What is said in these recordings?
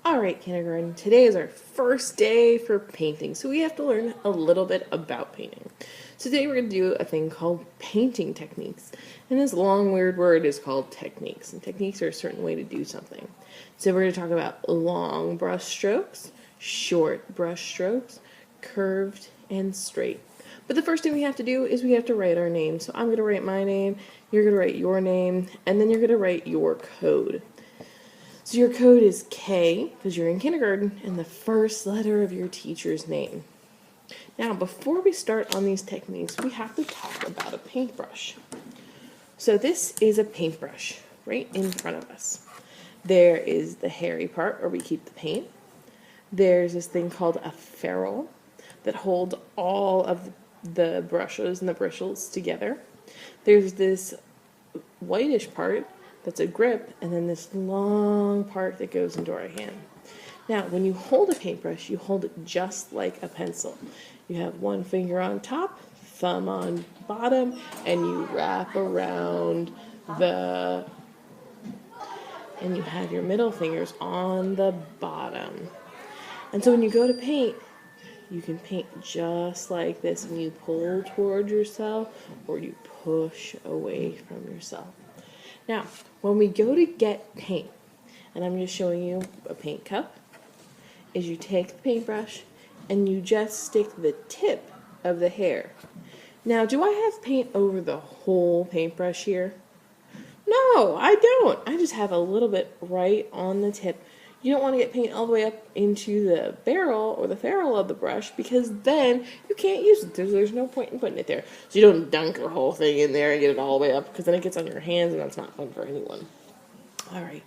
Alright, kindergarten, today is our first day for painting, so we have to learn a little bit about painting. So today we're going to do a thing called painting techniques, and this long weird word is called techniques, and techniques are a certain way to do something. So we're going to talk about long brush strokes, short brush strokes, curved, and straight. But the first thing we have to do is we have to write our name. So I'm going to write my name, you're going to write your name, and then you're going to write your code. So your code is K, because you're in kindergarten, and the first letter of your teacher's name. Now, before we start on these techniques, we have to talk about a paintbrush. So this is a paintbrush right in front of us. There is the hairy part where we keep the paint. There's this thing called a ferrule that holds all of the brushes and the bristles together. There's this whitish part that's a grip, and then this long part that goes into our hand. Now, when you hold a paintbrush, you hold it just like a pencil. You have one finger on top, thumb on bottom, and you wrap around and you have your middle fingers on the bottom. And so when you go to paint, you can paint just like this when you pull toward yourself or you push away from yourself. Now, when we go to get paint, and I'm just showing you a paint cup, is you take the paintbrush and you just stick the tip of the hair. Now, do I have paint over the whole paintbrush here? No, I don't. I just have a little bit right on the tip. You don't want to get paint all the way up into the barrel or the ferrule of the brush, because then you can't use it. There's no point in putting it there. So you don't dunk your whole thing in there and get it all the way up, because then it gets on your hands and that's not fun for anyone. Alright,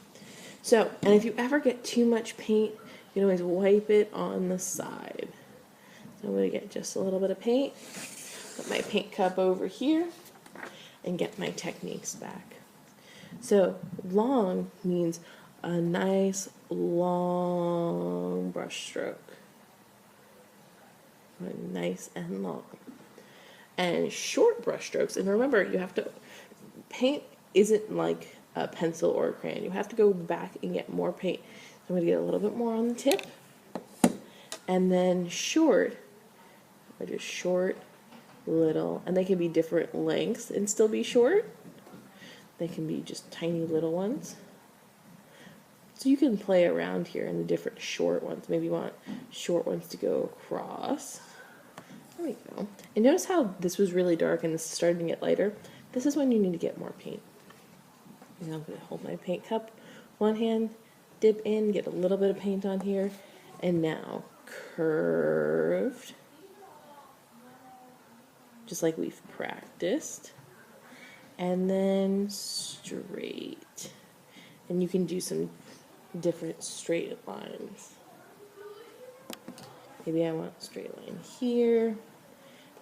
so, and if you ever get too much paint, you can always wipe it on the side. So I'm going to get just a little bit of paint, put my paint cup over here, and get my techniques back. So long means a nice long brush stroke. Nice and long. And short brush strokes, and remember, you have to, paint isn't like a pencil or a crayon. You have to go back and get more paint. So I'm going to get a little bit more on the tip. And then short, or just short, little, and they can be different lengths and still be short. They can be just tiny little ones. So you can play around here in the different short ones. Maybe you want short ones to go across. There we go. And notice how this was really dark and this is starting to get lighter? This is when you need to get more paint. And I'm going to hold my paint cup, one hand, dip in, get a little bit of paint on here, and now curved, just like we've practiced, and then straight. And you can do some different straight lines. Maybe I want a straight line here.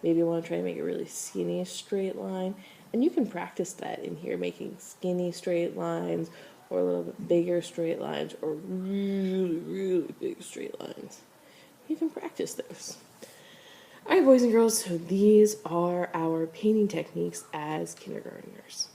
Maybe I want to try to make a really skinny straight line. And you can practice that in here, making skinny straight lines, or a little bit bigger straight lines, or really big straight lines. You can practice those. Alright, boys and girls, so these are our painting techniques as kindergartners.